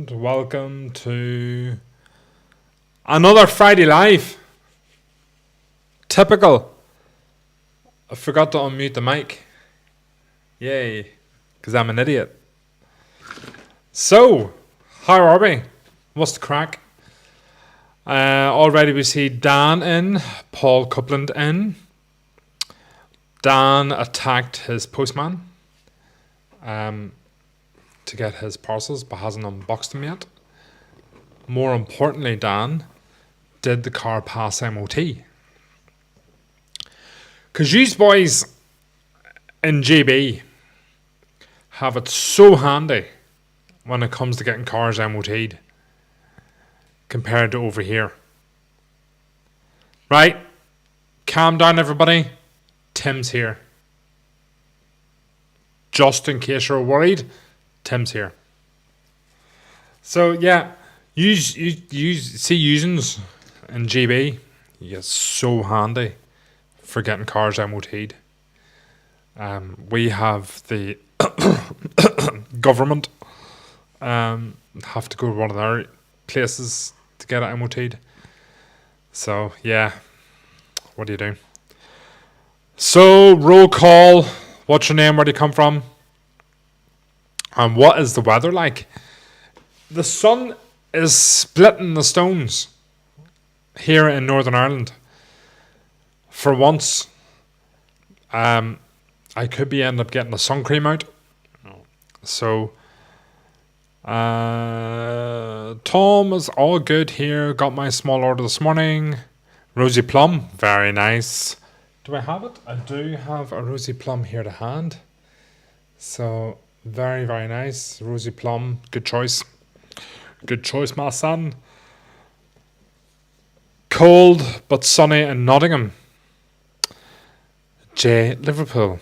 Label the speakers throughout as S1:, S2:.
S1: and welcome to another Friday Live. Typical. I forgot to unmute the mic. Yay, because I'm an idiot. So, how are we? What's the crack? Already we see Dan in, Paul Coupland in. Dan attacked his postman to get his parcels, but hasn't unboxed them yet. More importantly, Dan did the car pass MOT. Because you boys in GB have it so handy when it comes to getting cars MOT'd compared to over here. Right? Calm down, everybody. Tim's here. Just in case you're worried, Tim's here. So yeah, you see usings in GB. You get so handy for getting cars MOT'd. We have the government have to go to one of their places to get it MOT'd. So yeah, what do you do? So roll call. What's your name? Where do you come from? And what is the weather like? The sun is splitting the stones here in Northern Ireland. For once, I could be end up getting the sun cream out. So, Tom is all good here. Got my small order this morning. Rosy plum, very nice. Do I have it? I do have a rosy plum here to hand. So, very, very nice. Rosy plum, good choice. Good choice, my son. Cold but sunny in Nottingham. J. Liverpool.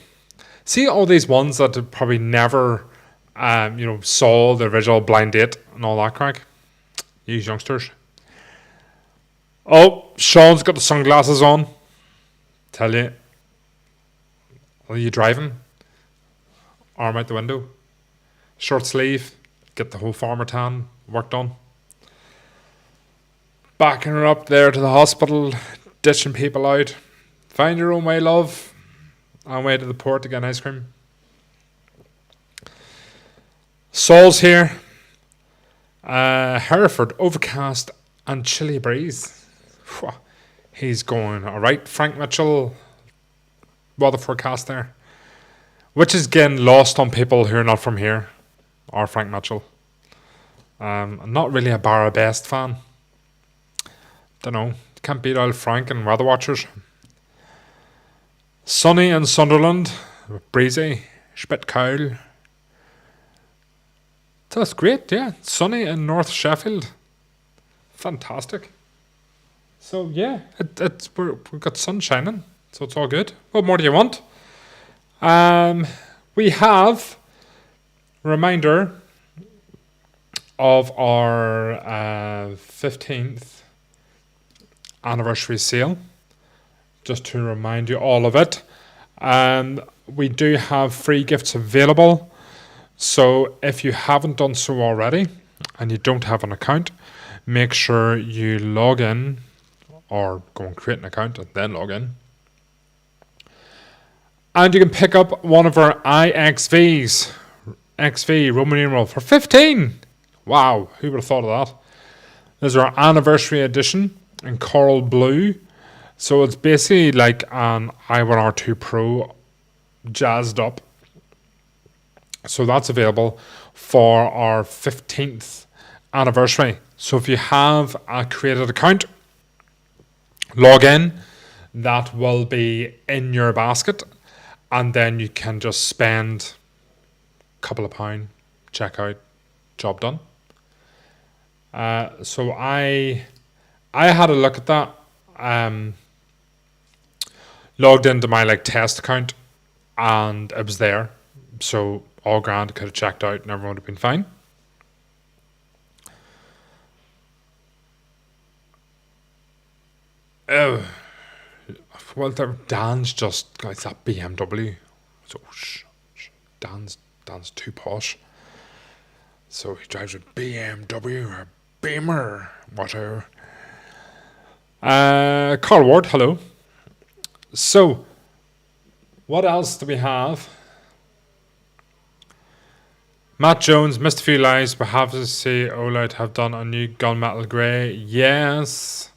S1: See all these ones that probably never, saw the original Blind Date and all that crack. These youngsters. Oh, Sean's got the sunglasses on. Tell you. Are you driving? Arm out the window. Short sleeve. Get the whole farmer tan work done. Backing her up there to the hospital. Ditching people out. Find your own way, love. On way to the port to get an ice cream. Saul's here. Hereford, overcast and chilly breeze. He's going alright. Frank Mitchell, weather forecast there. Which is getting lost on people who are not from here. Or Frank Mitchell. I'm not really a Barra Best fan. Don't know. Can't beat old Frank and weather watchers. Sunny in Sunderland, breezy, spit cold. That's great, yeah. Sunny in North Sheffield, fantastic. So yeah, we've got sun shining, so it's all good. What more do you want? We have a reminder of our 15th anniversary sale. Just to remind you all of it. We do have free gifts available. So if you haven't done so already and you don't have an account, make sure you log in or go and create an account and then log in. And you can pick up one of our IXVs, XV Roman numeral for 15. Wow, who would have thought of that? This is our anniversary edition in coral blue. So it's basically like an i1R2 Pro jazzed up. So that's available for our 15th anniversary. So if you have a created account, log in. That will be in your basket. And then you can just spend a couple of pounds, check out, job done. So I had a look at that. Logged into my test account and it was there. So all grand, could have checked out and everyone would have been fine. Oh, well, Dan's just got that BMW. So Dan's too posh. So he drives a BMW or a Beamer, whatever. Carl Ward, hello. So, what else do we have? Matt Jones, missed a few lives, but have to say Olight have done a new gunmetal grey. Yes.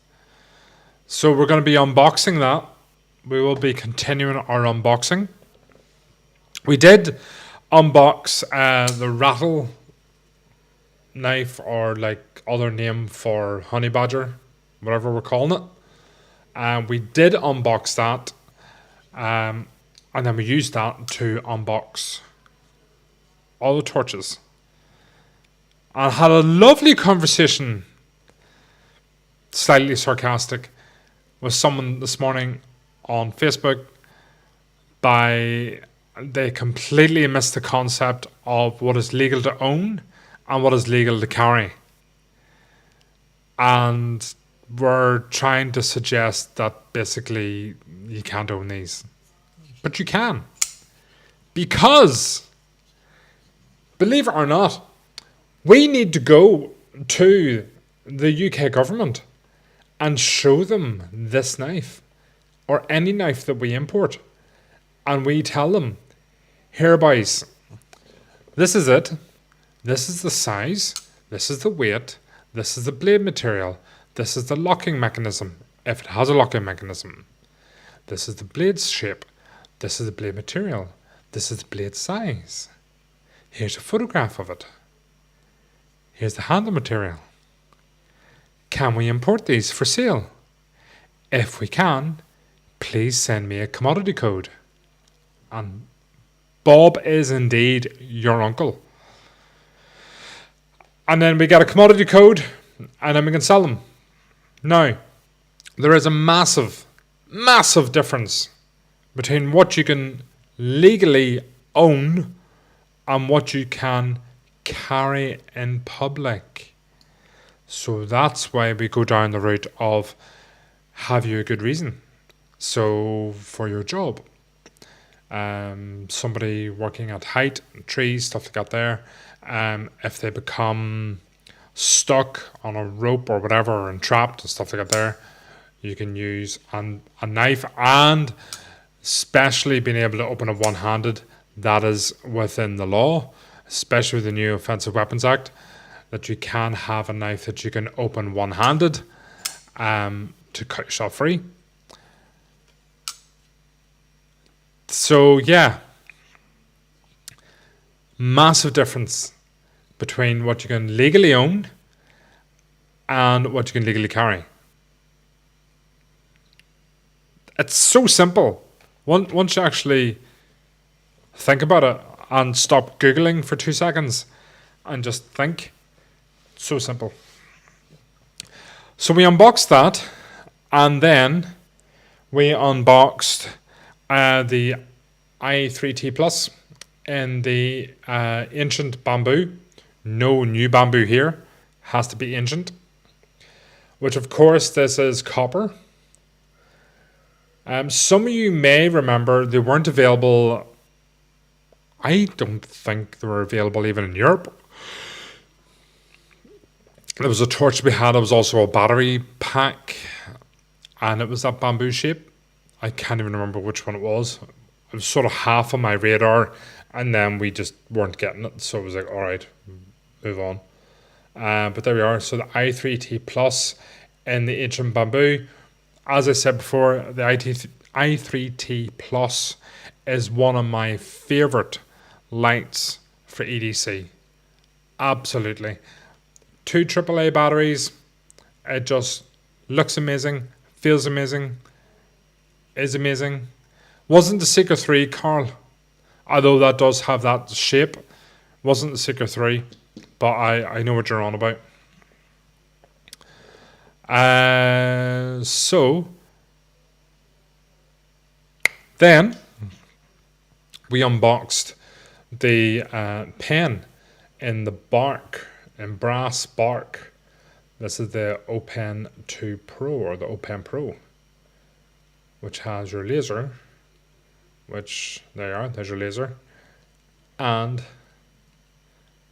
S1: So we're going to be unboxing that. We will be continuing our unboxing. We did unbox the rattle knife, or like other name for honey badger, whatever we're calling it. And we did unbox that. And then we used that to unbox all the torches. And had a lovely conversation, slightly sarcastic, with someone this morning on Facebook. They completely missed the concept of what is legal to own and what is legal to carry. And we're trying to suggest that basically you can't own these. But you can. Because, believe it or not, we need to go to the UK government and show them this knife or any knife that we import. And we tell them, here, boys, this is it. This is the size. This is the weight. This is the blade material. This is the locking mechanism, if it has a locking mechanism. This is the blade's shape. This is the blade material. This is the blade size. Here's a photograph of it. Here's the handle material. Can we import these for sale? If we can, please send me a commodity code. And Bob is indeed your uncle. And then we get a commodity code, and then we can sell them. Now, there is a massive, massive difference between what you can legally own and what you can carry in public. So that's why we go down the route of, have you a good reason? So for your job, somebody working at height, trees, stuff like that there, if they become stuck on a rope or whatever and trapped and stuff like that there, you can use a knife, and especially being able to open it one-handed. That is within the law, especially with the new Offensive Weapons Act, that you can have a knife that you can open one-handed to cut yourself free. So yeah, massive difference between what you can legally own and what you can legally carry. It's so simple. Once you actually think about it and stop Googling for 2 seconds and just think, it's so simple. So we unboxed that, and then we unboxed the i3T Plus in the ancient bamboo. No new bamboo here, has to be ancient. Which of course this is copper. Some of you may remember they weren't available. I don't think they were available even in Europe. There was a torch we had. It was also a battery pack, and it was that bamboo shape. I can't even remember which one it was. It was sort of half on my radar, and then we just weren't getting it. So it was like, all right, move on. But there we are. So the i3T Plus in the ancient bamboo. As I said before, the i3T Plus is one of my favorite lights for EDC. Absolutely. 2 AAA batteries. It just looks amazing, feels amazing, is amazing. Wasn't the Seeker 3, Carl, although that does have that shape. Wasn't the Seeker 3, but I know what you're on about. So then we unboxed the pen in the bark, in brass bark. This is the Open 2 Pro, or the Open Pro, which has your laser, which there you are, there's your laser, and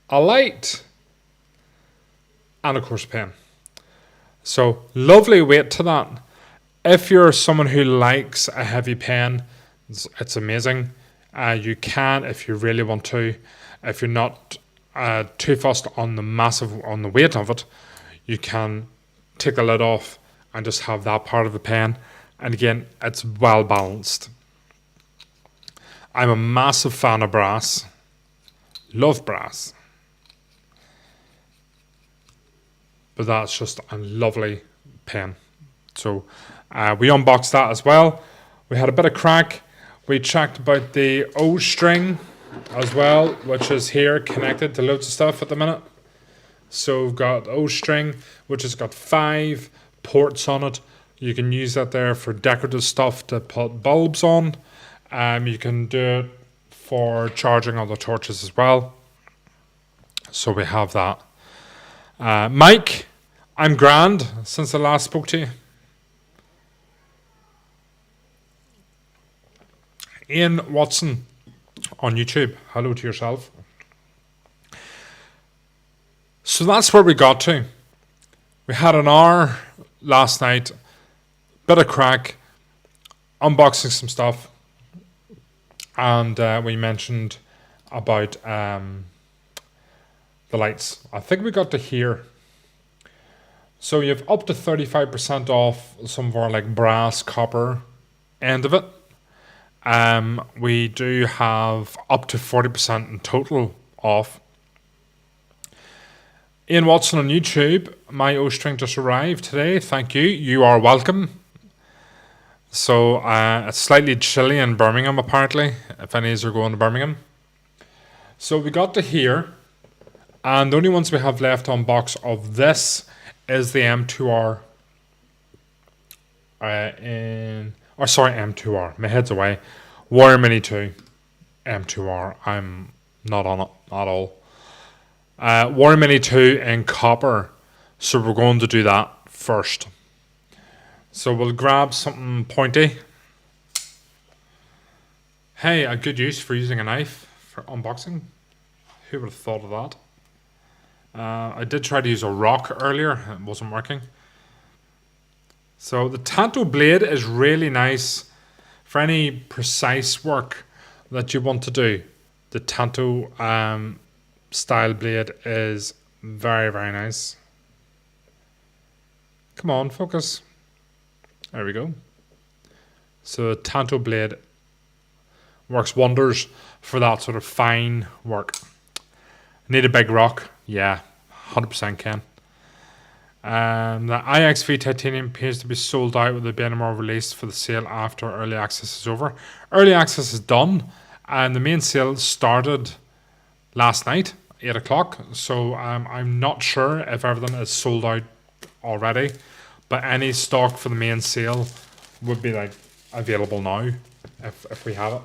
S1: a light. and of course a pen. So lovely weight to that. If you're someone who likes a heavy pen, it's amazing. You can, if you really want to, if you're not too fussed on the weight of it, you can take the lid off and just have that part of the pen. And again, it's well balanced. I'm a massive fan of brass. Love brass. But that's just a lovely pen. So we unboxed that as well. We had a bit of crack. We checked about the O string as well, which is here connected to loads of stuff at the minute. So we've got O string, which has got 5 ports on it. You can use that there for decorative stuff to put bulbs on. You can do it for charging other torches as well. So we have that. Mike, I'm grand since I last spoke to you. Ian Watson on YouTube. Hello to yourself. So that's where we got to. We had an hour last night, bit of crack, unboxing some stuff, and we mentioned about the lights. I think we got to here. So you have up to 35% off some of our like brass, copper end of it. We do have up to 40% in total off. Ian Watson on YouTube, my O string just arrived today. Thank you. You are welcome. So it's slightly chilly in Birmingham apparently, if any of you are going to Birmingham. So we got to here, and the only ones we have left on box of this is the M2R. M2R. My head's away. Warrior Mini 2 M2R. I'm not on it at all. Warrior Mini 2 in copper. So we're going to do that first. So we'll grab something pointy. Hey, a good use for using a knife for unboxing. Who would have thought of that? I did try to use a rock earlier. It wasn't working. So the Tanto blade is really nice for any precise work that you want to do. The Tanto style blade is very, very nice. Come on, focus. There we go. So the Tanto blade works wonders for that sort of fine work. Need a big rock? Yeah, 100% can. The IXV titanium appears to be sold out with the being more released for the sale after early access is over. Early access is done, and the main sale started last night, 8 o'clock. So I'm not sure if everything is sold out already, but any stock for the main sale would be like available now if we have it.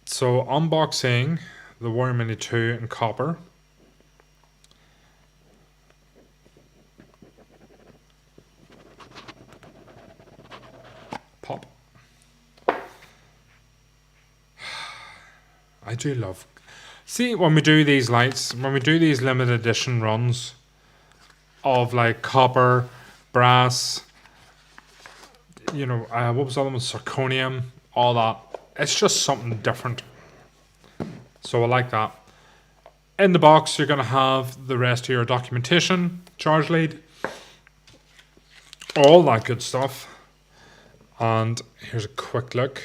S1: So unboxing the Warrior Mini 2 in copper. Pop. I do love. See, when we do these lights, when we do these limited edition runs of like copper, brass, you know, what was the other one? Zirconium, all that. It's just something different. So I like that. In the box, you're going to have the rest of your documentation, charge lead, all that good stuff. And here's a quick look.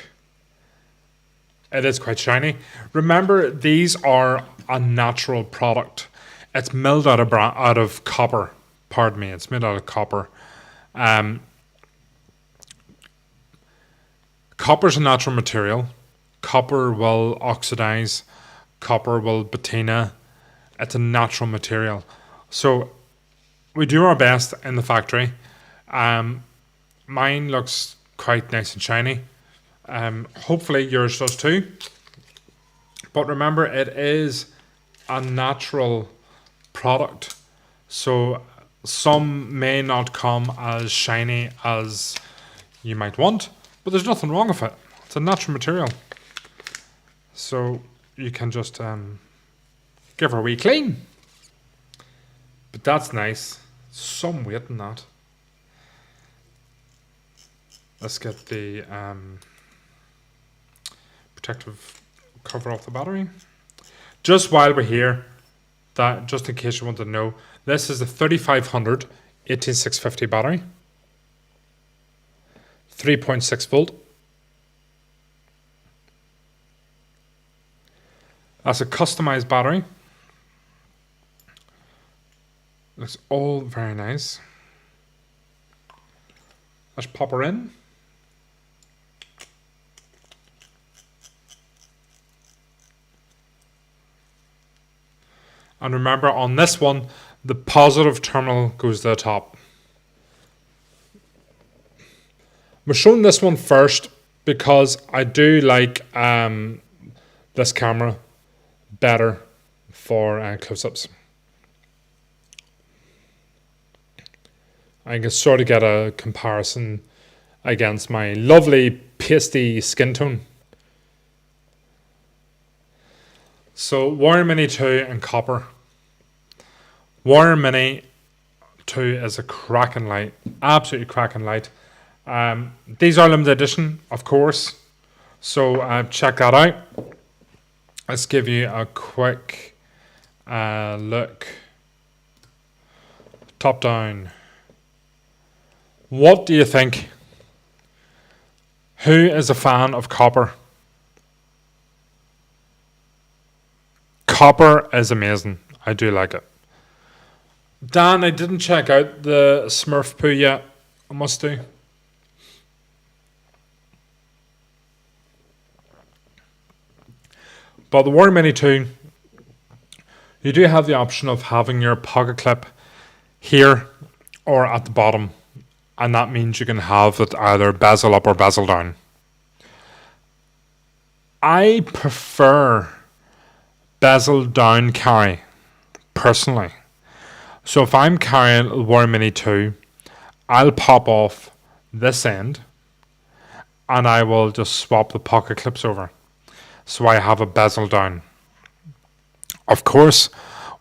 S1: It is quite shiny. Remember, these are a natural product. It's milled out of copper. Pardon me, it's made out of copper. Copper's a natural material. Copper will oxidize. Copper will patina. It's a natural material. So we do our best in the factory. Mine looks quite nice and shiny. Hopefully yours does too. But remember, it is a natural product. So some may not come as shiny as you might want, but there's nothing wrong with it. It's a natural material. So you can just get give her a wee clean. But that's nice. Some weight in that. Let's get the protective cover off the battery. Just while we're here, that just in case you want to know, this is a 3500 18650 battery, 3.6 volt. That's a customized battery. Looks all very nice. Let's pop her in. And remember, on this one, the positive terminal goes to the top. We're showing this one first because I do like this camera better for close-ups. I can sort of get a comparison against my lovely pasty skin tone. So Warrior Mini 2 in copper. Warrior Mini 2 is a cracking light, absolutely cracking light. These are limited edition, of course, so check that out. Let's give you a quick look. Top down. What do you think? Who is a fan of copper? Copper is amazing. I do like it. Dan, I didn't check out the Smurf poo yet. I must do. But the Warrior Mini 2, you do have the option of having your pocket clip here or at the bottom. And that means you can have it either bezel up or bezel down. I prefer bezel down carry, personally. So if I'm carrying a Warrior Mini 2, I'll pop off this end and I will just swap the pocket clips over. So I have a bezel down. Of course,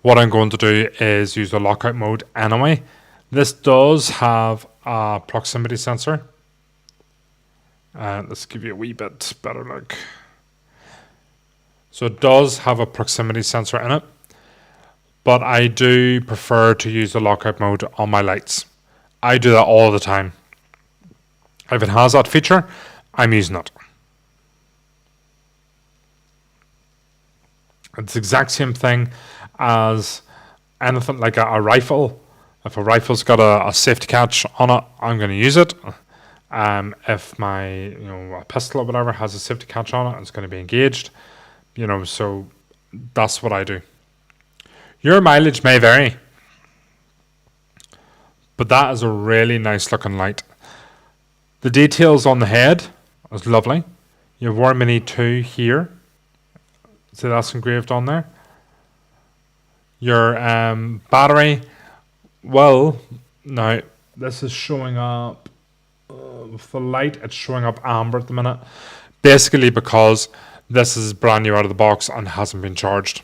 S1: what I'm going to do is use the lockout mode anyway. This does have a proximity sensor. Let's give you a wee bit better look. So it does have a proximity sensor in it, but I do prefer to use the lockout mode on my lights. I do that all the time. If it has that feature, I'm using it. It's the exact same thing as anything like a rifle. If a rifle's got a safety catch on it, I'm going to use it. If my a pistol or whatever has a safety catch on it, it's going to be engaged. So that's what I do. Your mileage may vary, but that is a really nice looking light. The details on the head is lovely. You have Warrior Mini 2 here. So that's engraved on there. Your battery, well, now this is showing up with the light. It's showing up amber at the minute, basically because this is brand new out of the box and hasn't been charged.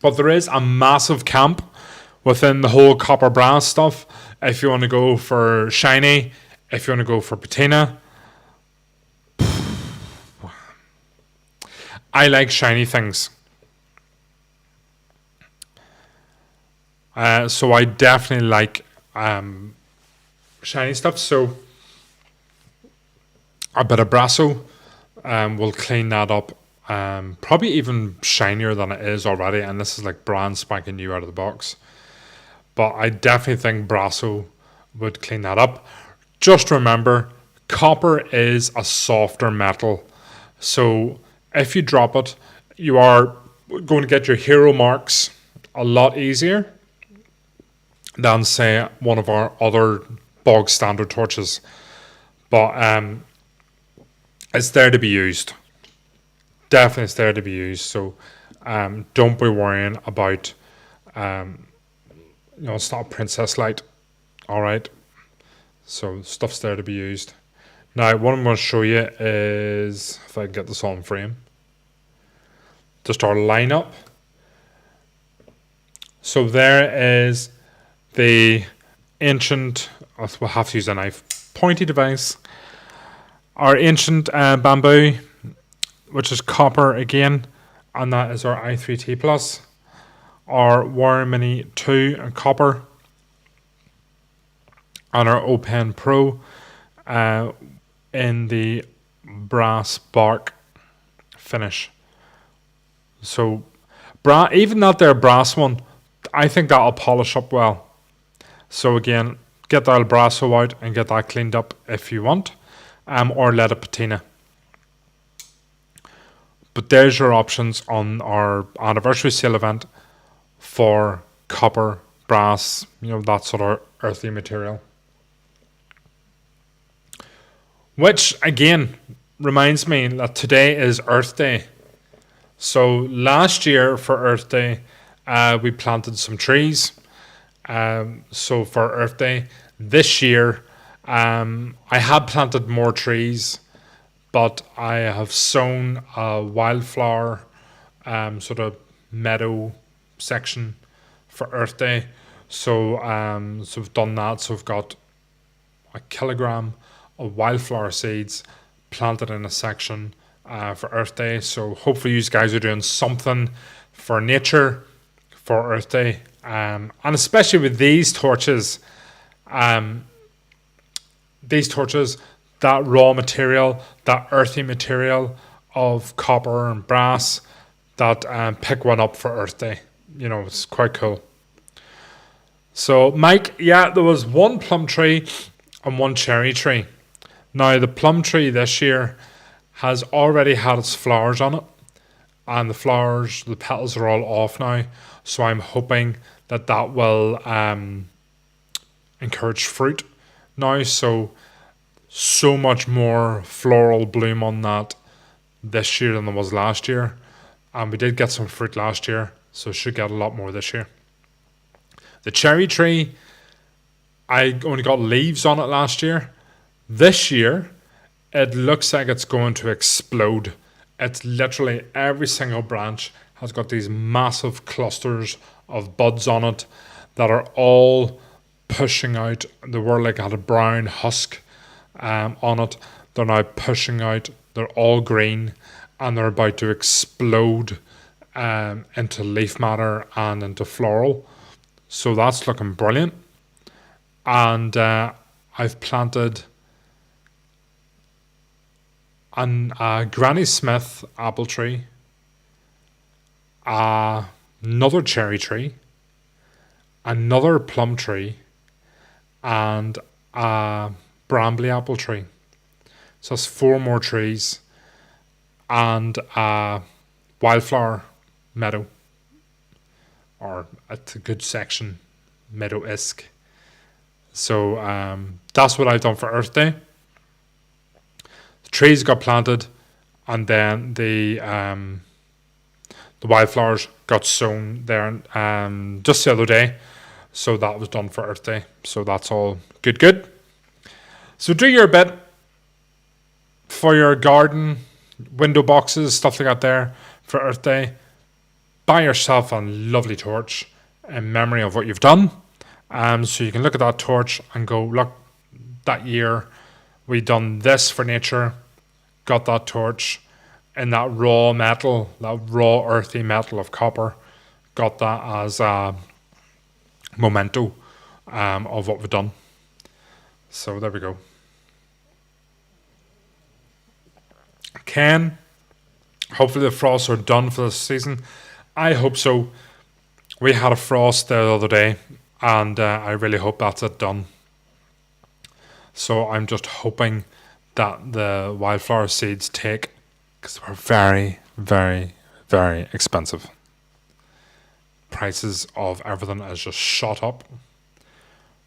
S1: But there is a massive camp within the whole copper brass stuff. If you want to go for shiny, if you want to go for patina. I like shiny things. So I definitely like shiny stuff. So a bit of Brasso will clean that up. Probably even shinier than it is already. And this is like brand spanking new out of the box. But I definitely think Brasso would clean that up. Just remember, copper is a softer metal. So if you drop it, you are going to get your hero marks a lot easier than, say, one of our other bog standard torches. But it's there to be used. Definitely it's there to be used. So don't be worrying about, it's not a princess light. All right. So stuff's there to be used. Now, what I'm going to show you is, if I can get this on frame. just our lineup. So there is the ancient, we'll have to use a knife, pointy device. Our ancient bamboo, which is copper again, and that is our i3T Plus. Our Warrior Mini 2 and copper, and our O-Pen Pro in the brass bark finish. So even that there brass one, I think that'll polish up well. So again, get that brasso out and get that cleaned up if you want, or let it patina. But there's your options on our anniversary sale event for copper, brass, that sort of earthy material. Which again reminds me that today is Earth Day. So last year for Earth Day, we planted some trees. So for Earth Day this year, I had planted more trees, but I have sown a wildflower sort of meadow section for Earth Day. So we've done that. So we've got a kilogram of wildflower seeds planted in a section for Earth Day. So hopefully you guys are doing something for nature for Earth Day, and especially with these torches, that raw material, that earthy material of copper and brass, that pick one up for Earth Day. It's quite cool. So Mike, there was one plum tree and one cherry tree. Now the plum tree this year has already had its flowers on it, and the petals are all off now. So I'm hoping that will encourage fruit now. So much more floral bloom on that this year than there was last year. And we did get some fruit last year, so should get a lot more this year. The cherry tree, I only got leaves on it last year. This year, it looks like it's going to explode. It's literally every single branch has got these massive clusters of buds on it that are all pushing out. They were like had a brown husk on it. They're now pushing out. They're all green, and they're about to explode into leaf matter and into floral. So that's looking brilliant. And I've planted a Granny Smith apple tree, another cherry tree, another plum tree, and a brambly apple tree. So that's 4 more trees, and a wildflower meadow, or it's a good section, meadow-esque. So that's what I've done for Earth Day. The trees got planted, and then the wildflowers got sown there just the other day. So that was done for Earth Day. So that's all good. So do your bit for your garden, window boxes, stuff like that there for Earth Day. Buy yourself a lovely torch in memory of what you've done. So you can look at that torch and go, look, that year we done this for nature, got that torch in that raw metal, that raw earthy metal of copper, got that as a memento of what we've done. So there we go. Ken, hopefully the frosts are done for this season. I hope so. We had a frost the other day, and I really hope that's it done. So I'm just hoping that the wildflower seeds take, because they're very, very, very expensive. Prices of everything has just shot up.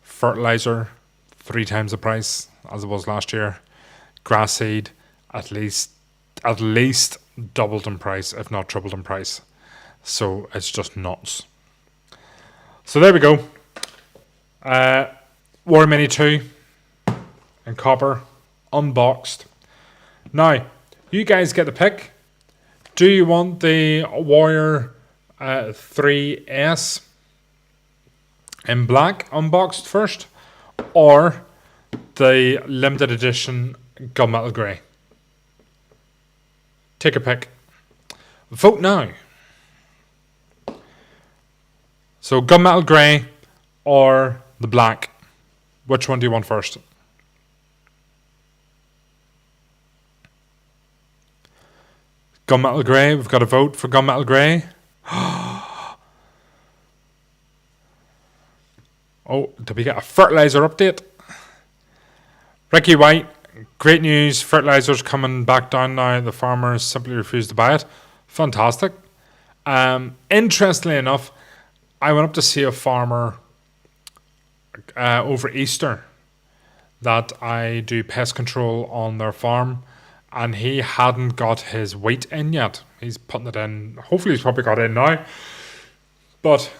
S1: Fertilizer, 3 times the price as it was last year. Grass seed, at least doubled in price, if not tripled in price. So it's just nuts. So there we go. Warrior Mini 2 in copper, unboxed. Now, you guys get the pick. Do you want the Warrior 3S in black unboxed first, or the limited edition Gunmetal Grey? Take a pick. Vote now. So Gunmetal Grey or the black? Which one do you want first? Gunmetal Grey. We've got a vote for Gunmetal Grey. Oh, did we get a fertilizer update? Ricky White, great news. Fertilizer's coming back down now. The farmers simply refused to buy it. Fantastic. Interestingly enough, I went up to see a farmer over Easter that I do pest control on their farm, and he hadn't got his wheat in yet. He's putting it in. Hopefully he's probably got it in now. But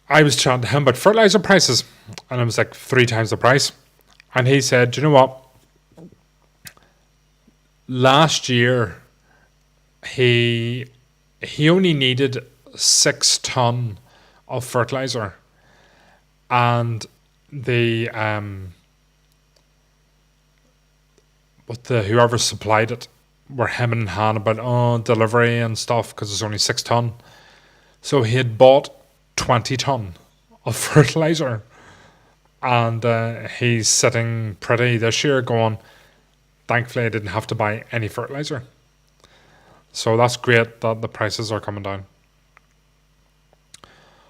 S1: I was chatting to him about fertilizer prices, and it was like 3 times the price. And he said, do you know what? Last year, he only needed 6 ton of fertilizer, and the whoever supplied it were hemming and hawing about delivery and stuff because it's only 6 ton. So he had bought 20 ton of fertilizer, and he's sitting pretty this year going, thankfully I didn't have to buy any fertilizer. So that's great that the prices are coming down.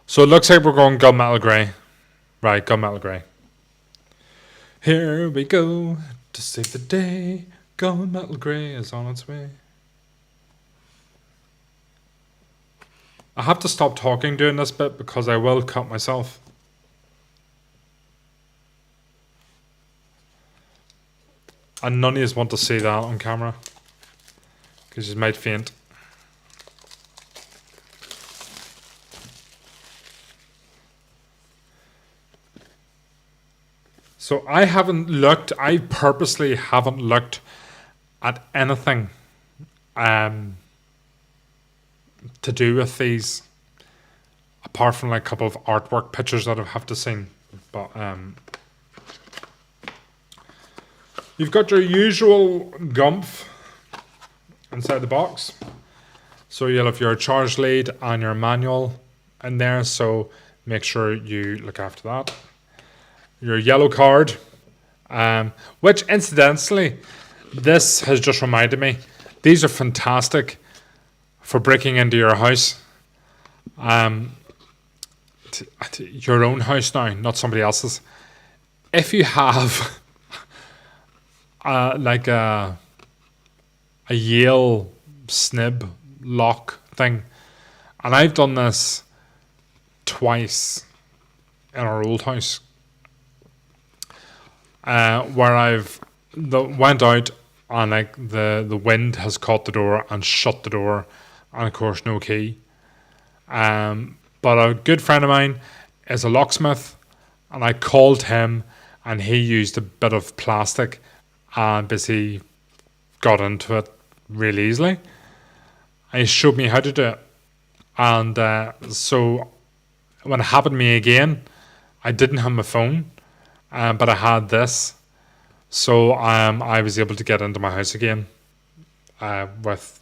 S1: So it looks like we're going Gunmetal Grey. Right, Gunmetal Grey. Here we go to save the day. Gunmetal Grey is on its way. I have to stop talking doing this bit because I will cut myself. And none of you want to see that on camera because you might faint. So I purposely haven't looked at anything to do with these, apart from like a couple of artwork pictures that I have to see. But you've got your usual gumph inside the box. So you'll have your charge lead and your manual in there, so make sure you look after that. Your yellow card, which incidentally, this has just reminded me, these are fantastic for breaking into your house. Your own house now, not somebody else's. If you have like a Yale snib lock thing, and I've done this twice in our old house, where I've went out and like the wind has caught the door and shut the door, and of course no key. But a good friend of mine is a locksmith, and I called him, and he used a bit of plastic and basically got into it really easily. And he showed me how to do it. And so when it happened to me again, I didn't have my phone, but I had this. So I was able to get into my house again with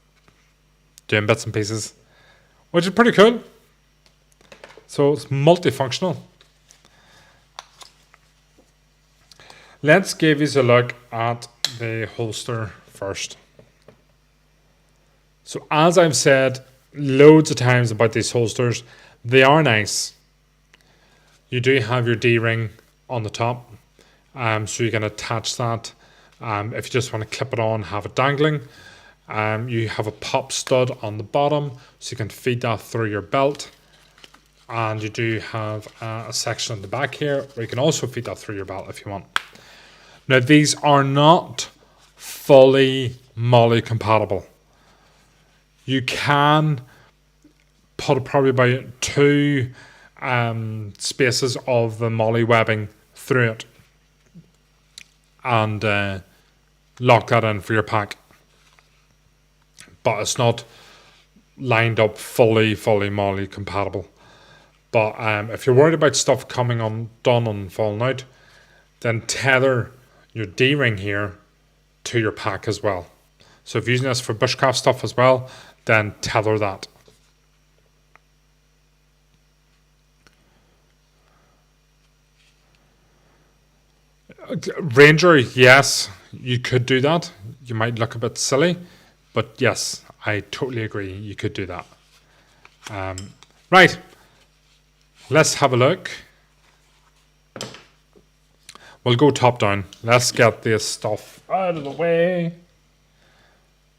S1: doing bits and pieces, which is pretty cool. So it's multifunctional. Let's give you a look at the holster first. So as I've said loads of times about these holsters, they are nice. You do have your D-ring on the top, so you can attach that. If you just want to clip it on, have it dangling. You have a pop stud on the bottom, so you can feed that through your belt. And you do have a section at the back here where you can also feed that through your belt if you want. Now these are not fully MOLLE compatible. You can put probably about 2 spaces of the MOLLE webbing through it and lock that in for your pack. But it's not lined up fully moly compatible. But if you're worried about stuff coming undone and falling out, then tether your D-ring here to your pack as well. So if you're using this for bushcraft stuff as well, then tether that. Ranger, yes, you could do that. You might look a bit silly, but yes, I totally agree. You could do that. Right, let's have a look. We'll go top down. Let's get this stuff out of the way.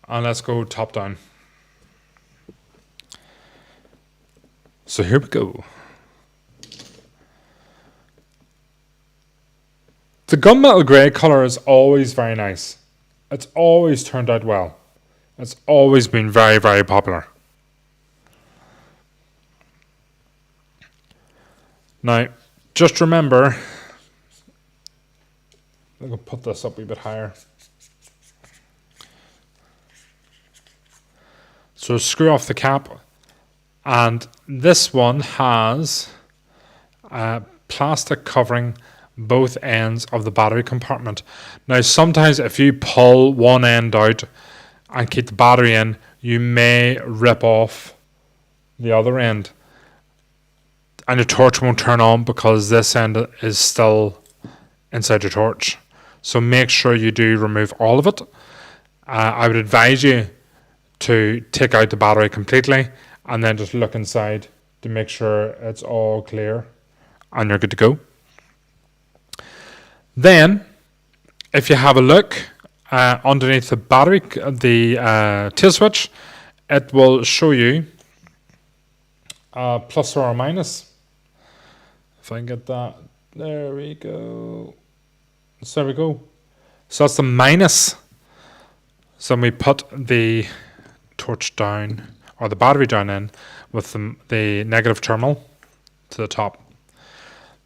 S1: And let's go top down. So here we go. The gunmetal grey colour is always very nice. It's always turned out well. It's always been very, very popular. Now, just remember, I'm going to put this up a bit higher. So screw off the cap, and this one has plastic covering both ends of the battery compartment. Now sometimes if you pull one end out and keep the battery in, you may rip off the other end and your torch won't turn on because this end is still inside your torch. So make sure you do remove all of it. I would advise you to take out the battery completely and then just look inside to make sure it's all clear and you're good to go. Then, if you have a look underneath the battery, the tail switch, it will show you plus or minus. If I can get that, there we go. So there we go. So that's the minus. So we put the torch down, or the battery down in, with the negative terminal to the top.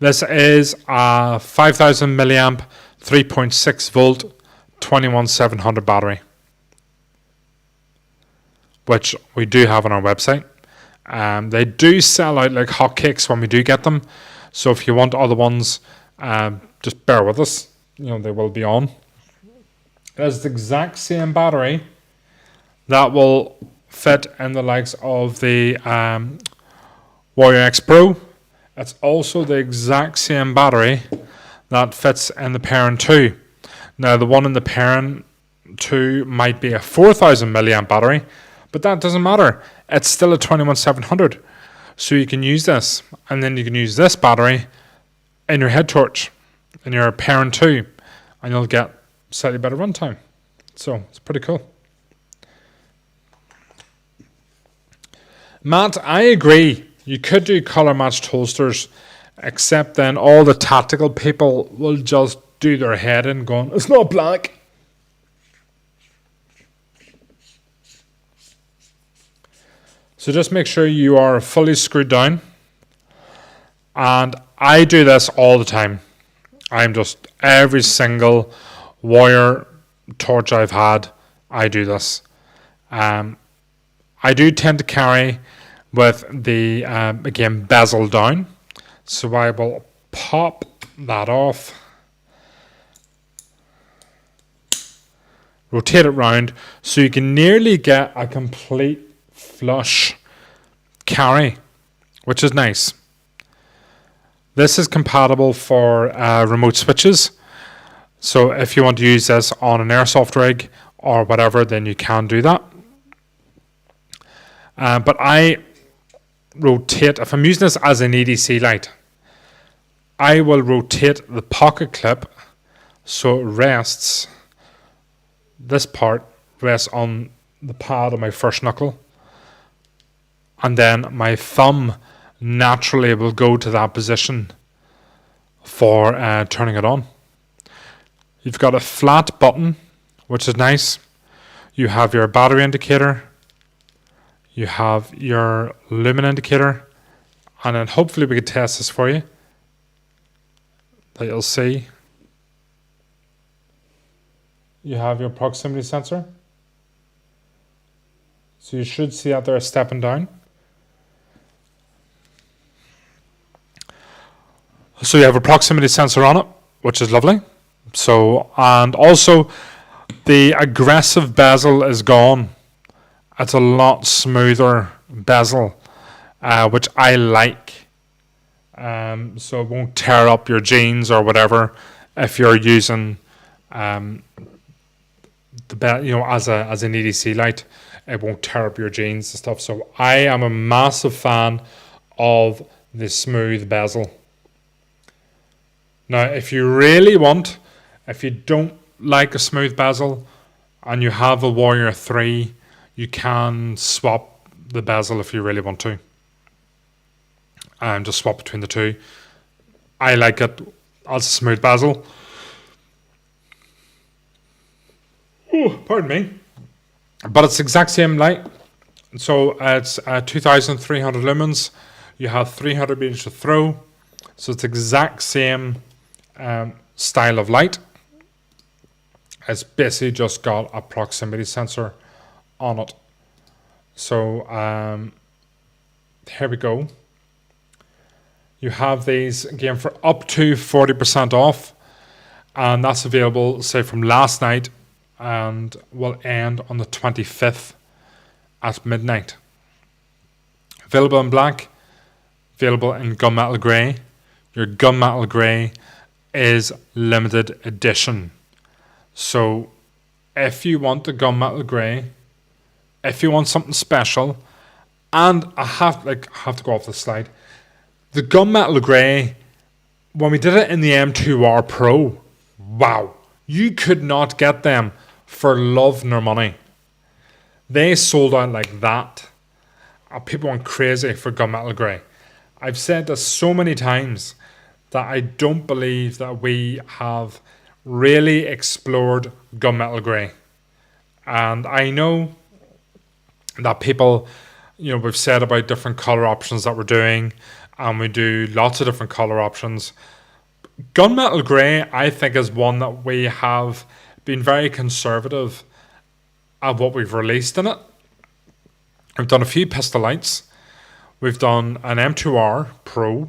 S1: This is a 5000 milliamp, 3.6 volt, 21700 battery, which we do have on our website. They do sell out like hotcakes when we do get them. So if you want other ones, just bear with us. You know, they will be on. It's the exact same battery that will fit in the likes of the Warrior X Pro. It's also the exact same battery that fits in the Perrin 2. Now, the one in the Perrin 2 might be a 4000 milliamp battery, but that doesn't matter. It's still a 21700. So you can use this, and then you can use this battery in your head torch, in your Perrin 2, and you'll get slightly better runtime. So it's pretty cool. Matt, I agree. You could do color matched holsters, except then all the tactical people will just do their head in going, it's not black. So just make sure you are fully screwed down. And I do this all the time. I'm just, every single Warrior torch I've had, I do this. I do tend to carry with the, again, bezel down. So I will pop that off. Rotate it round so you can nearly get a complete flush carry, which is nice. This is compatible for remote switches. So if you want to use this on an airsoft rig or whatever, then you can do that. But I rotate, if I'm using this as an EDC light, I will rotate the pocket clip so it rests, this part rests on the pad of my first knuckle, and then my thumb naturally will go to that position for turning it on. You've got a flat button, which is nice. You have your battery indicator, you have your lumen indicator, and then hopefully we can test this for you, that you'll see. You have your proximity sensor. So you should see that there stepping down. So you have a proximity sensor on it, which is lovely. So, and also the aggressive bezel is gone. It's a lot smoother bezel, which I like. So it won't tear up your jeans or whatever if you're using as an EDC light. It won't tear up your jeans and stuff. So I am a massive fan of the smooth bezel. Now, if you don't like a smooth bezel and you have a Warrior 3, you can swap the bezel if you really want to. And just swap between the two. I like it as a smooth bezel. Oh, pardon me. But it's the exact same light. So it's 2,300 lumens. You have 300 meters to throw. So it's the exact same style of light. It's basically just got a proximity sensor on it. So here we go. You have these again for up to 40% off, and that's available say from last night and will end on the 25th at midnight. Available in black, available in gunmetal grey. Your gunmetal grey is limited edition. So if you want the gunmetal grey, if you want something special, and I have to go off the slide. The gunmetal grey, when we did it in the M2R Pro, wow, you could not get them for love nor money. They sold out like that. People went crazy for gunmetal grey. I've said this so many times that I don't believe that we have really explored gunmetal grey. And I know that people, we've said about different colour options that we're doing, and we do lots of different colour options. Gunmetal grey, I think, is one that we have been very conservative at what we've released in it. We've done a few pistol lights. We've done an M2R Pro.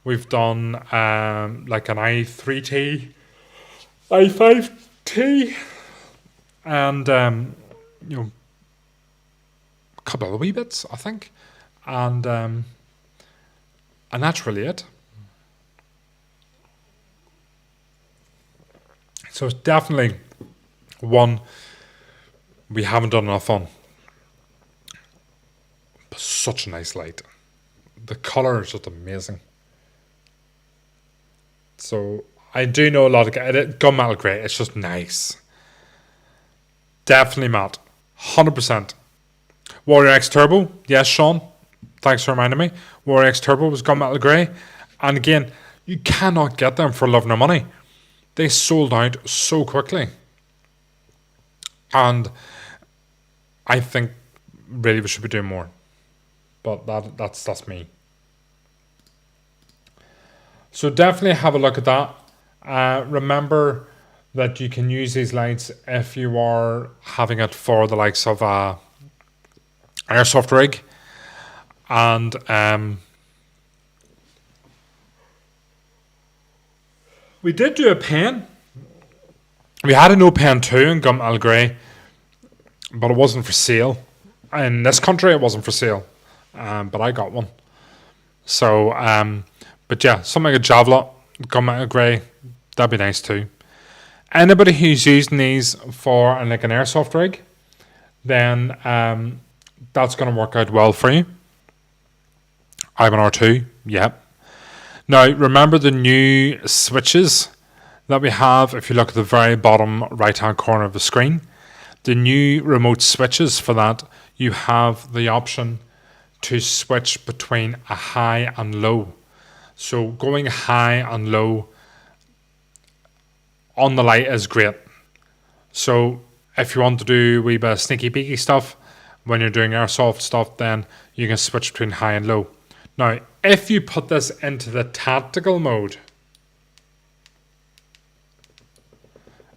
S1: We've done like an i3T, i5T, and a couple of wee bits, I think, and that's really it. So it's definitely one we haven't done enough on. But such a nice light. The colour is just amazing. So I do know a lot of gunmetal grey. It's just nice. Definitely matte. 100%. Warrior X Turbo. Yes, Sean. Thanks for reminding me. Warrior X Turbo was gunmetal grey. And again, you cannot get them for love nor money. They sold out so quickly. And I think really we should be doing more. But that's me. So definitely have a look at that. Remember that you can use these lights if you are having it for the likes of airsoft rig. And we did do a pen. We had an pen 2 in gunmetal grey, but it wasn't for sale. In this country, it wasn't for sale, but I got one. So, but yeah, something like a Javelot, gunmetal grey, that'd be nice too. Anybody who's using these for an airsoft rig, then that's going to work out well for you. I'm an R2, yep. Now, remember the new switches that we have. If you look at the very bottom right-hand corner of the screen, the new remote switches for that, you have the option to switch between a high and low. So going high and low on the light is great. So if you want to do a wee bit of sneaky peeky stuff when you're doing airsoft stuff, then you can switch between high and low. Now, if you put this into the tactical mode,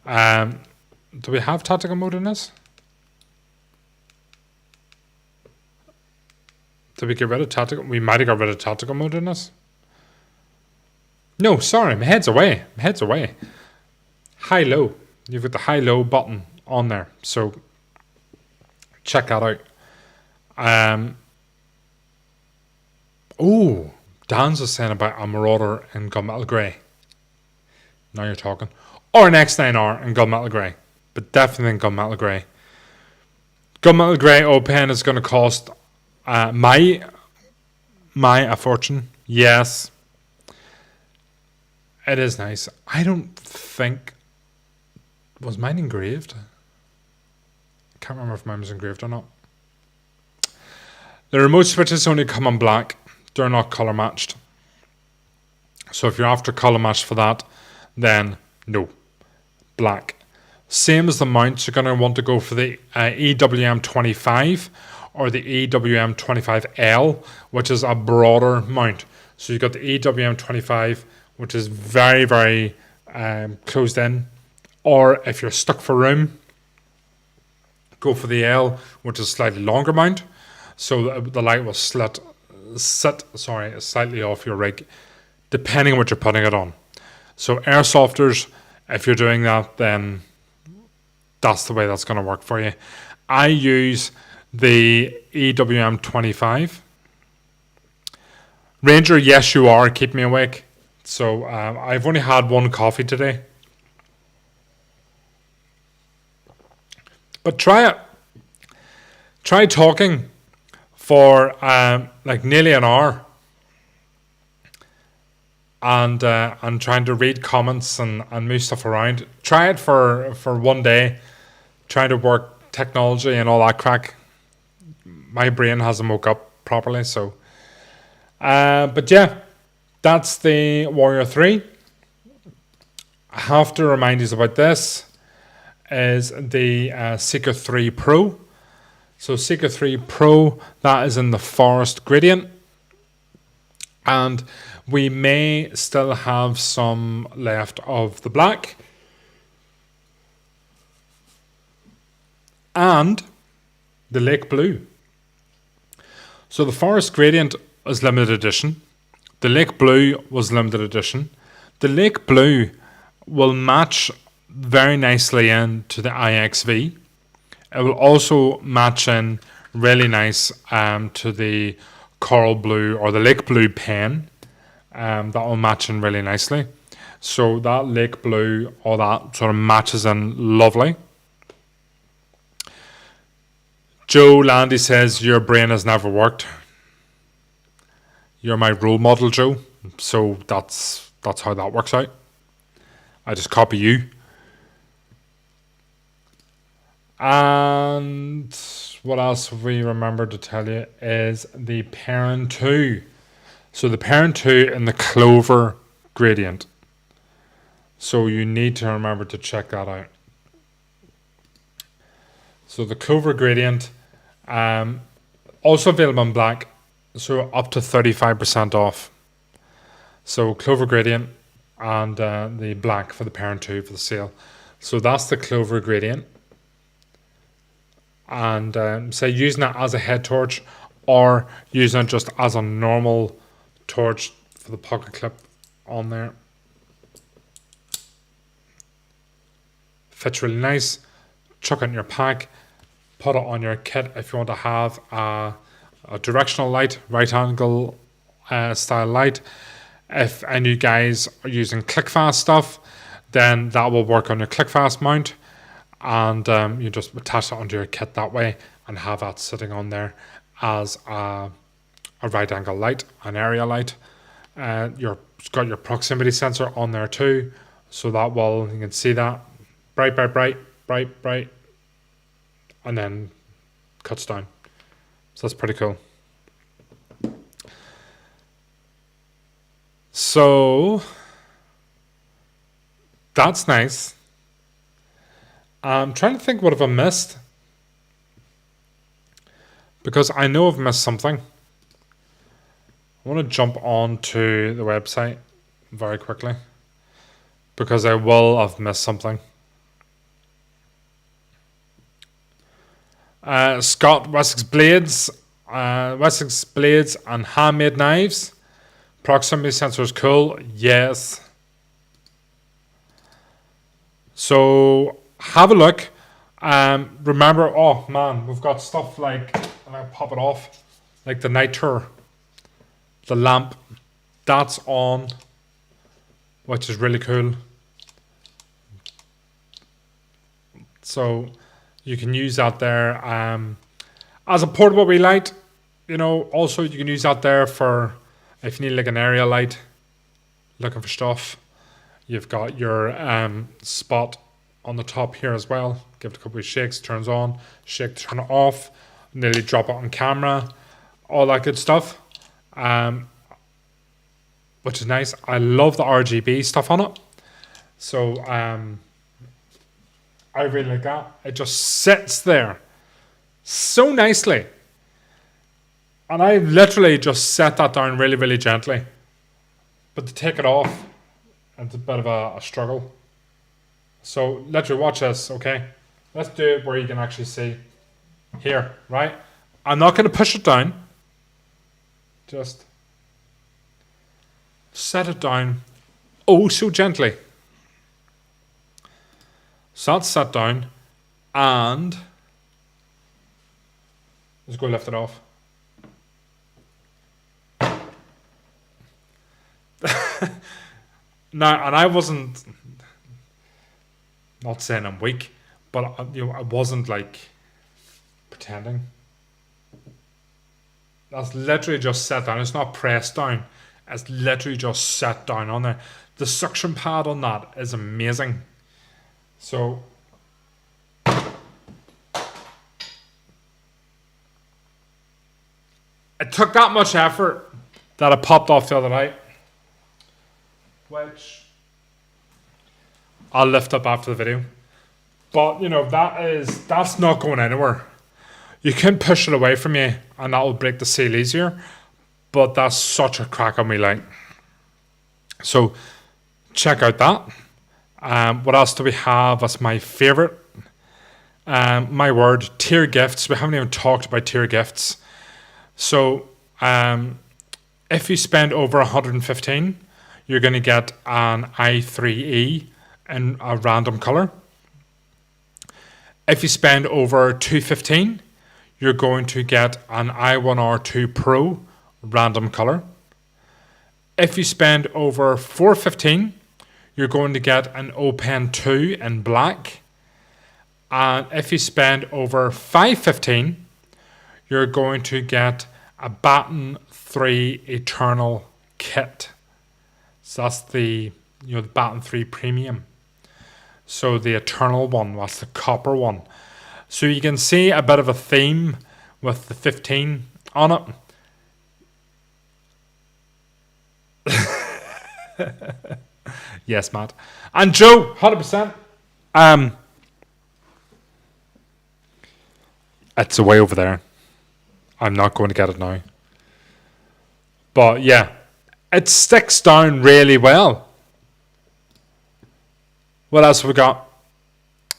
S1: do we have tactical mode in this? Did we get rid of tactical? We might have got rid of tactical mode in this. No, sorry, my head's away. My head's away. High-low. You've got the high-low button on there. So, check that out. Oh, Dan's was saying about a Marauder in Gunmetal Grey. Now you're talking. Or an X9R in Gunmetal Grey. But definitely in Gunmetal Grey. Gunmetal Grey open is going to cost my a fortune. Yes. It is nice. I don't think... Was mine engraved? I can't remember if mine was engraved or not. The remote switches only come in black. They're not colour matched. So if you're after colour matched for that, then no. Black. Same as the mounts, you're going to want to go for the EWM25 or the EWM25L, which is a broader mount. So you've got the EWM25, which is very, very closed in. Or if you're stuck for room, go for the L, which is slightly longer mount. So the light will sit slightly off your rig, depending on what you're putting it on. So airsofters, if you're doing that, then that's the way that's going to work for you. I use the EWM25. Ranger, yes you are, keep me awake. So I've only had one coffee today. But try it. Try talking for like nearly an hour. And trying to read comments and move stuff around. Try it for one day. Trying to work technology and all that crack. My brain hasn't woke up properly, so. But yeah, that's the Warrior 3. I have to remind you about this. Is the Seeker 3 Pro. So Seeker 3 Pro, that is in the Forest Gradient. And we may still have some left of the black. And the Lake Blue. So the Forest Gradient is limited edition. The Lake Blue was limited edition. The Lake Blue will match very nicely into the IXV. It will also match in really nice to the Coral Blue or the Lake Blue pen. That will match in really nicely. So that Lake Blue, all that sort of matches in lovely. Joe Landy says, your brain has never worked. You're my role model, Joe. So that's how that works out. I just copy you. And what else have we remembered to tell you is the Perrin 2. So the Perrin 2 in the Clover Gradient. So you need to remember to check that out. So the Clover Gradient, also available in black, so up to 35% off. So Clover Gradient and the black for the Perrin 2 for the sale. So that's the Clover Gradient. And say using it as a head torch or using it just as a normal torch for the pocket clip on there. Fits really nice. Chuck it in your pack. Put it on your kit if you want to have a directional light, right angle style light. If any of you guys are using ClickFast stuff, then that will work on your ClickFast mount. And you just attach it onto your kit that way and have that sitting on there as a right angle light, an area light. It's got your proximity sensor on there too. So that will, you can see that. Bright, bright, bright, bright, bright. And then cuts down. So that's pretty cool. So that's nice. I'm trying to think what have I missed. Because I know I've missed something. I want to jump on to the website very quickly. Because I will have missed something. Scott Wessex Blades Wessex blades and handmade knives. Proximity sensor is cool. Yes. So have a look. Remember, oh man, we've got stuff like, and I'll pop it off, like the night tour, the lamp, that's on, which is really cool. So you can use that there as a portable wee light. You know, also you can use that there for if you need like an area light, looking for stuff. You've got your spot on the top here as well. Give it a couple of shakes, turns on, shake, turn it off, nearly drop it on camera, all that good stuff. Which is nice. I love the RGB stuff on it. So I really like that. It just sits there so nicely. And I literally just set that down really, really gently. But to take it off, it's a bit of a struggle. So literally watch this, okay? Let's do it where you can actually see. Here, right? I'm not going to push it down. Just set it down oh so gently. So that's set down, and let's go lift it off. Now, and I wasn't, not saying I'm weak, but I wasn't like pretending. That's literally just set down. It's not pressed down. It's literally just set down on there. The suction pad on that is amazing. So it took that much effort that I popped off the other night, which I'll lift up after the video. But you know, that's not going anywhere. You can push it away from you and that will break the seal easier, but that's such a crack on me light. So check out that. What else do we have as my favorite? My word, tier gifts. We haven't even talked about tier gifts. So if you spend over 115, you're going to get an i3E in a random color. If you spend over 215, you're going to get an i1R2 Pro random color. If you spend over 415, you're going to get an Open 2 in black. And if you spend over 515, you're going to get a Baton 3 Eternal kit. So that's the Baton 3 Premium. So the Eternal one, that's the copper one. So you can see a bit of a theme with the 15 on it. Yes, Matt. And Joe, 100%. It's away over there. I'm not going to get it now. But yeah, it sticks down really well. What else have we got?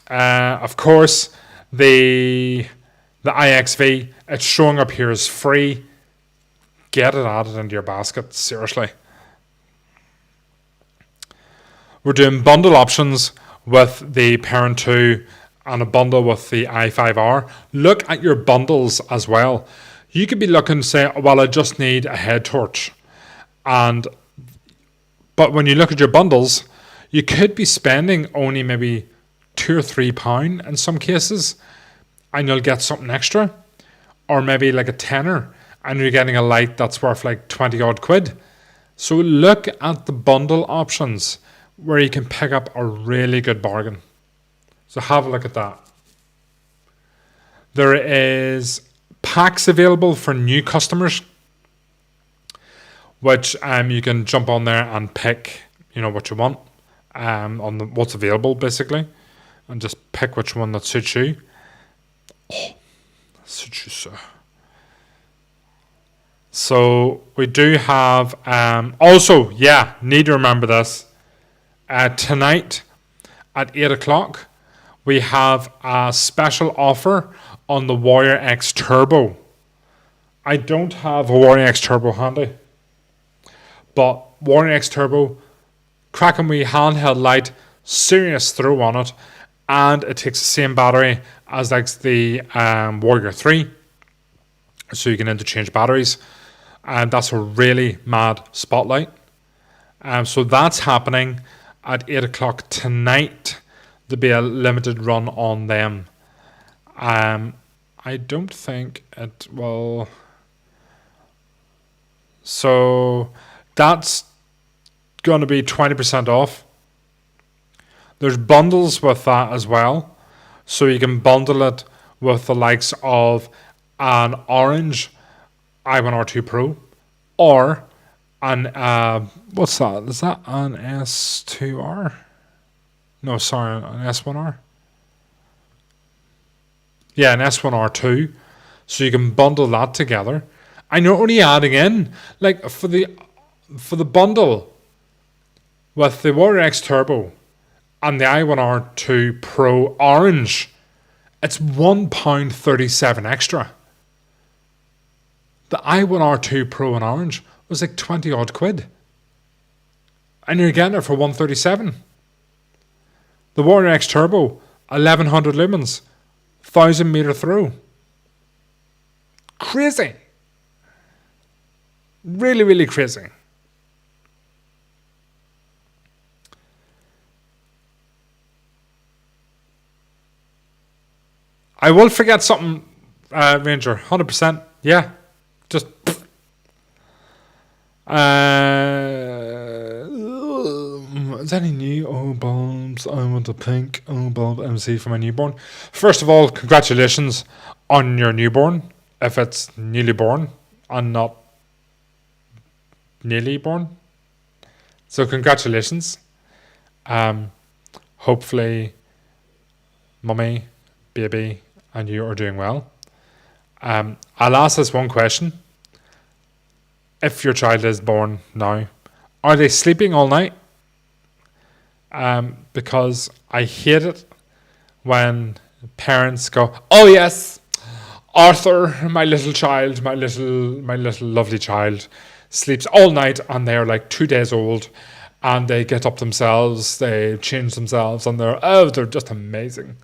S1: Of course, the IXV. It's showing up here as free. Get it added into your basket. Seriously. We're doing bundle options with the Parent 2 and a bundle with the i5R. Look at your bundles as well. You could be looking, say, well, I just need a head torch. But when you look at your bundles, you could be spending only maybe £2 or £3 in some cases, and you'll get something extra. Or maybe like a tenner, and you're getting a light that's worth like 20 odd quid. So look at the bundle options where you can pick up a really good bargain. So have a look at that. There is packs available for new customers, which you can jump on there and pick, what you want, on what's available basically, and just pick which one that suits you. Oh, suits you, sir. So we do have also, need to remember this. Tonight at 8 o'clock, we have a special offer on the Warrior X Turbo. I don't have a Warning X Turbo handy, but Warning X Turbo, cracking wee handheld light, serious throw on it, and it takes the same battery as like the Warrior 3, so you can interchange batteries, and that's a really mad spotlight. So that's happening at 8 o'clock tonight. There'll be a limited run on them. I don't think it will. So that's going to be 20% off. There's bundles with that as well. So you can bundle it with the likes of an orange i1R2 Pro or an, what's that? Is that an S2R? No, sorry, an S1R. Yeah, an S1R2. So you can bundle that together. And you're only adding in, like, for the bundle with the Warrior X Turbo and the i1R2 Pro Orange, it's £1.37 extra. The i1R2 Pro and Orange was like 20 odd quid. And you're getting it for 137. The Warrior X Turbo, 1100 lumens, 1000 meter throw. Crazy. Really, really crazy. I will forget something, Ranger. 100%. Yeah. Just. Is any new bulbs? I want a pink bulb MC for my newborn. First of all, congratulations on your newborn. If it's newly born and not nearly born. So congratulations. Hopefully mummy, baby, and you are doing well. I'll ask this one question. If your child is born now, are they sleeping all night? Because I hate it when parents go, "Oh yes, Arthur, my little child, my little lovely child, sleeps all night," and they're like 2 days old, and they get up themselves, they change themselves, and they're just amazing.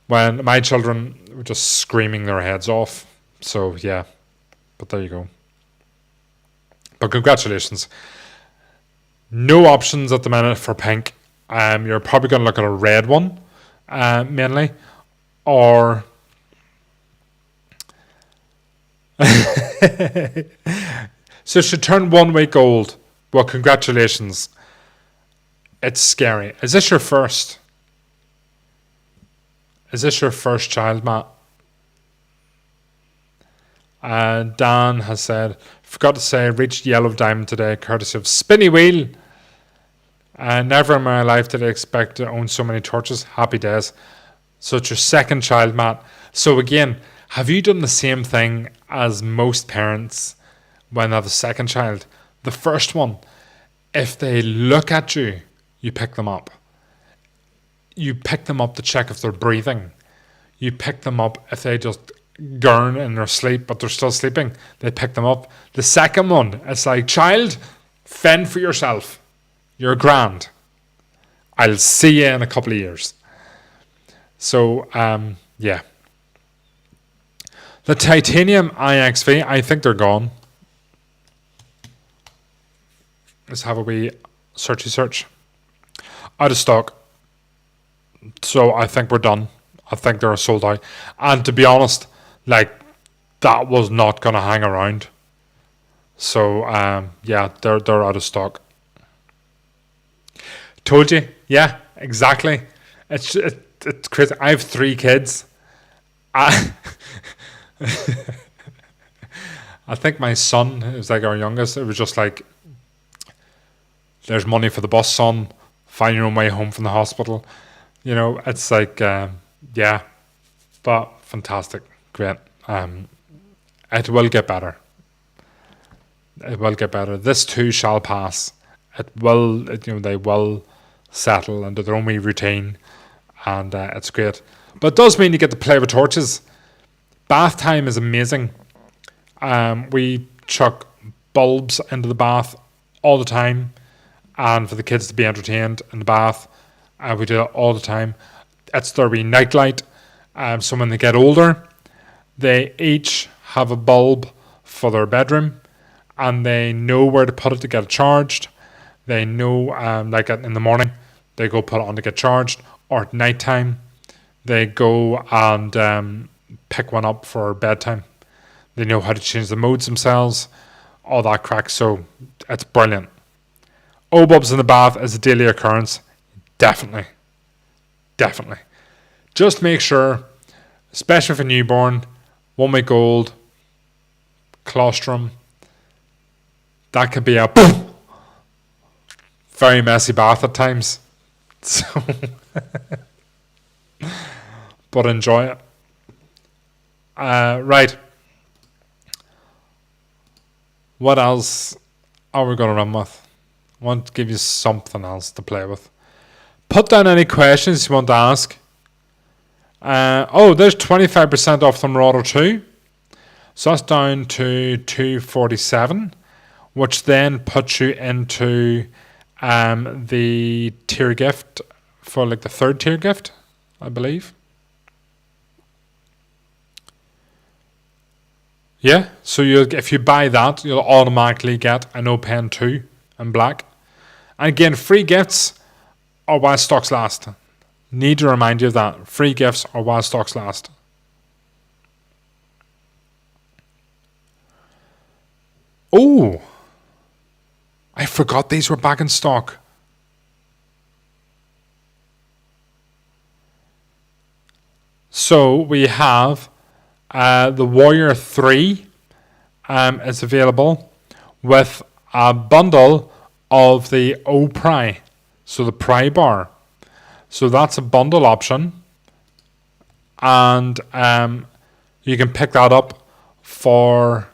S1: When my children were just screaming their heads off. So yeah, but there you go. But congratulations. No options at the minute for pink. You're probably going to look at a red one, mainly, or so she turned 1 week old. Well, congratulations. It's scary. Is this your first? Is this your first child, Matt? Dan has said, forgot to say, reached yellow diamond today, courtesy of Spinny Wheel. Never in my life did I expect to own so many torches. Happy days. So it's your second child, Matt. So again, have you done the same thing as most parents when they have a second child? The first one, if they look at you, you pick them up. You pick them up to check if they're breathing. You pick them up if they just gurn in their sleep, but they're still sleeping. They pick them up. The second one, it's like, child, fend for yourself. You're grand. I'll see you in a couple of years. So, yeah. The titanium IXV, I think they're gone. Let's have a wee searchy search. Out of stock. So I think we're done. I think they're sold out. And to be honest, like, that was not going to hang around. So, yeah, they're out of stock. Told you. Yeah, exactly. It's crazy. I have 3 kids. I think my son, it was like our youngest, it was just like, there's money for the bus, son. Find your own way home from the hospital. You know, it's like, yeah, but fantastic. Great. It will get better. It will get better. This too shall pass. They will settle into their own wee routine, and it's great. But it does mean you get to play with torches. Bath time is amazing. We chuck bulbs into the bath all the time, and for the kids to be entertained in the bath, we do it all the time. It's their wee nightlight. So when they get older, they each have a bulb for their bedroom, and they know where to put it to get it charged. They know, like in the morning, they go put it on to get charged, or at night time, they go and pick one up for bedtime. They know how to change the modes themselves, all that crack. So it's brilliant. O-bulbs in the bath is a daily occurrence. Definitely. Just make sure, especially for newborn, 1 week old, colostrum, that could be a very messy bath at times. So, but enjoy it. Right. What else are we going to run with? I want to give you something else to play with. Put down any questions you want to ask. There's 25% off the Marauder 2. So that's down to 247, which then puts you into the tier gift for like the third tier gift, I believe. Yeah, so if you buy that, you'll automatically get an O-Pen 2 in black. And again, free gifts are while stocks last. Need to remind you of that. Free gifts are while stocks last. Oh, I forgot these were back in stock. So we have the Warrior 3 is available with a bundle of the O-Pry, so the Pry bar. So that's a bundle option, and you can pick that up for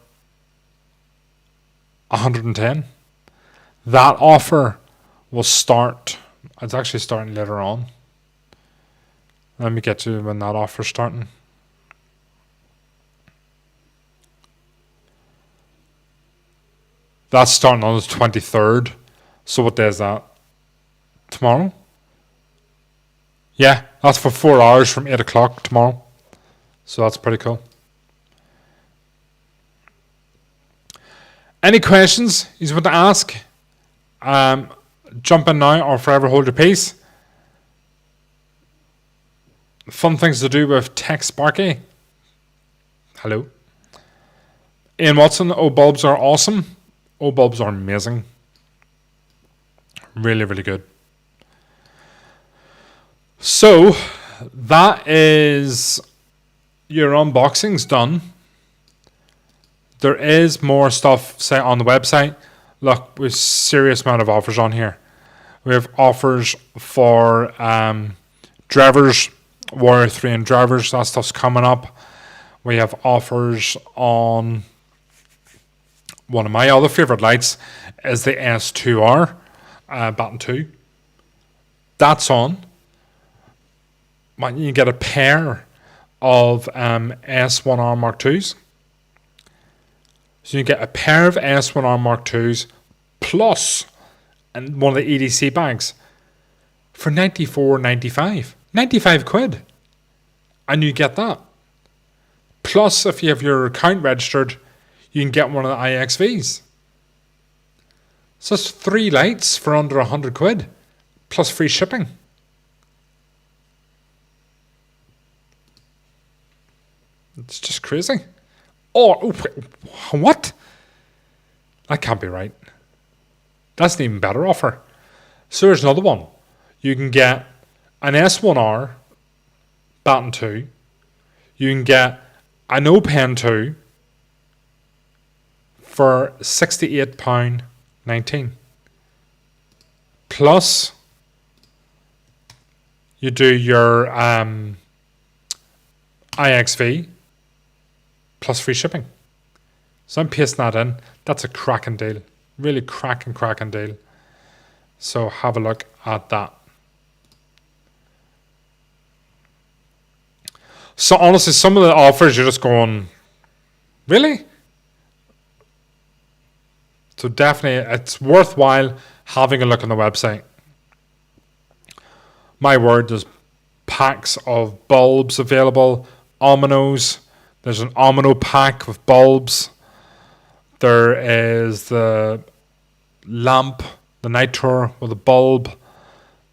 S1: 110. That offer will start. It's actually starting later on. Let me get to when that offer's starting. That's starting on the 23rd. So what day is that? Tomorrow? Yeah, that's for 4 hours from 8 o'clock tomorrow. So that's pretty cool. Any questions you want to ask? Jump in now or forever hold your peace. Fun things to do with Tech Sparky. Hello. Ian Watson, O-bulbs are awesome. O-bulbs are amazing. Really, really good. So, that is your unboxings done. There is more stuff, say, on the website. Look, we have a serious amount of offers on here. We have offers for drivers, Warrior 3 and drivers. That stuff's coming up. We have offers on one of my other favourite lights is the S2R Baton 2. That's on. You get a pair of S1R Mark IIs. So you get a pair of S1R Mark IIs plus and one of the EDC bags for £94.95. 95 quid. And you get that. Plus, if you have your account registered, you can get one of the IXVs. So that's 3 lights for under 100 quid. Plus free shipping. It's just crazy. Oh, what? That can't be right. That's an even better offer. So there's another one. You can get an S1R Baton 2. You can get an O-Pen 2 for £68.19. Plus, you do your IXV plus free shipping. So I'm pasting that in. That's a cracking deal. Really cracking deal. So have a look at that. So honestly, some of the offers you're just going, really? So definitely, it's worthwhile having a look on the website. My word, there's packs of bulbs available, ominoes. There's an omino pack with bulbs. There is the lamp, the night tour with a bulb.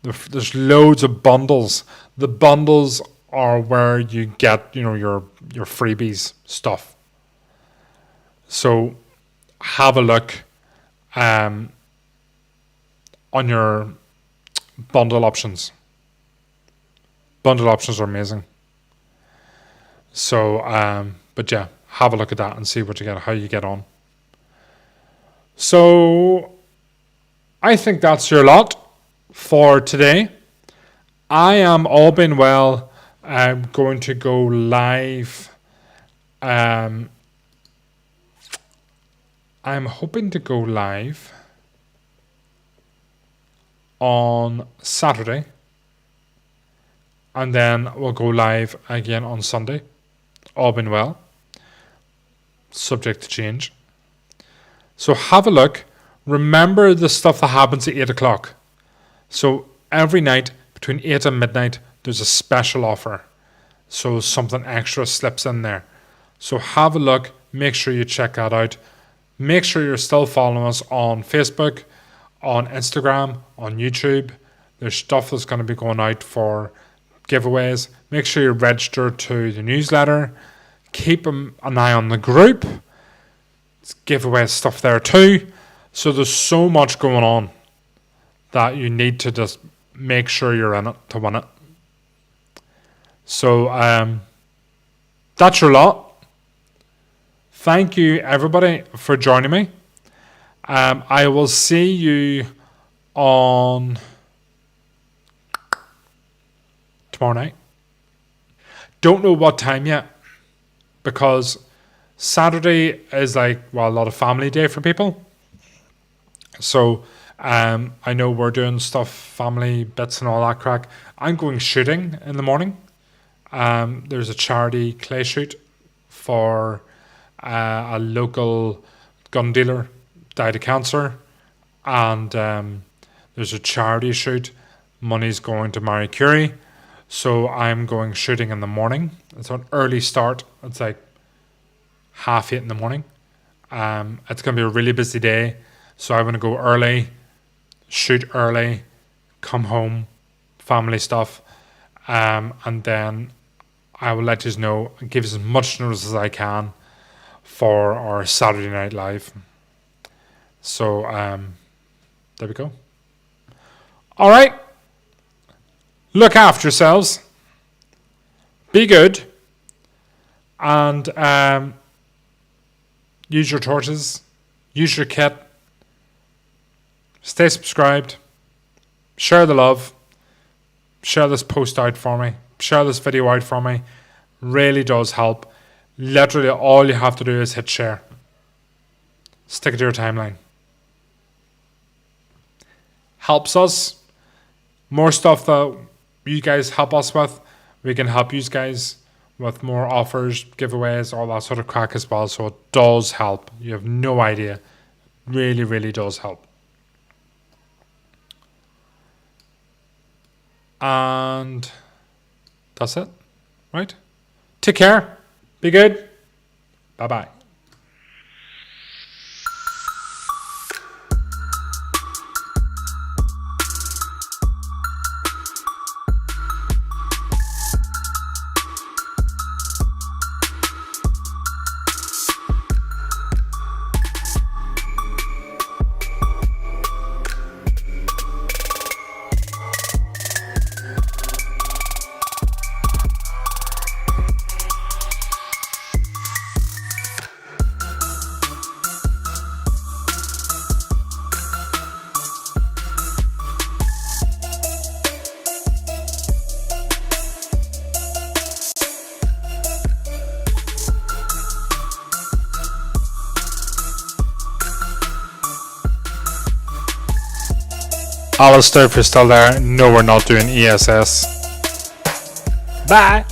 S1: There's loads of bundles. The bundles are where you get, your freebies stuff. So have a look on your bundle options. Bundle options are amazing. So, but yeah, have a look at that and see what you get, how you get on. So, I think that's your lot for today. I am, all being well, I'm going to go live. I'm hoping to go live on Saturday, and then we'll go live again on Sunday, all being well, subject to change. So have a look. Remember the stuff that happens at 8 o'clock. So every night between 8 and midnight, there's a special offer. So something extra slips in there. So have a look. Make sure you check that out. Make sure you're still following us on Facebook, on Instagram, on YouTube. There's stuff that's going to be going out for giveaways. Make sure you're registered to the newsletter. Keep an eye on the group. It's giveaway stuff there too. So there's so much going on that you need to just make sure you're in it to win it. So that's your lot. Thank you everybody for joining me. I will see you on tomorrow night. Don't know what time yet, because Saturday is a lot of family day for people. So I know we're doing stuff, family bits and all that crack. I'm going shooting in the morning. There's a charity clay shoot for a local gun dealer died of cancer, and there's a charity shoot. Money's going to Marie Curie. So I'm going shooting in the morning. It's an early start. It's like 8:30 in the morning. It's going to be a really busy day. So I'm going to go early, shoot early, come home, family stuff, and then I will let you know and give as much notice as I can for our Saturday Night Live. So there we go. All right. Look after yourselves. Be good. And use your torches. Use your kit. Stay subscribed. Share the love. Share this post out for me. Share this video out for me. Really does help. Literally all you have to do is hit share. Stick it to your timeline. Helps us. More stuff that you guys help us with. We can help you guys with more offers, giveaways, all that sort of crack as well. So it does help. You have no idea. Really, really does help. And that's it, right? Take care. Be good. Bye-bye. Alistair, if you're still there, no, we're not doing ESS. Bye.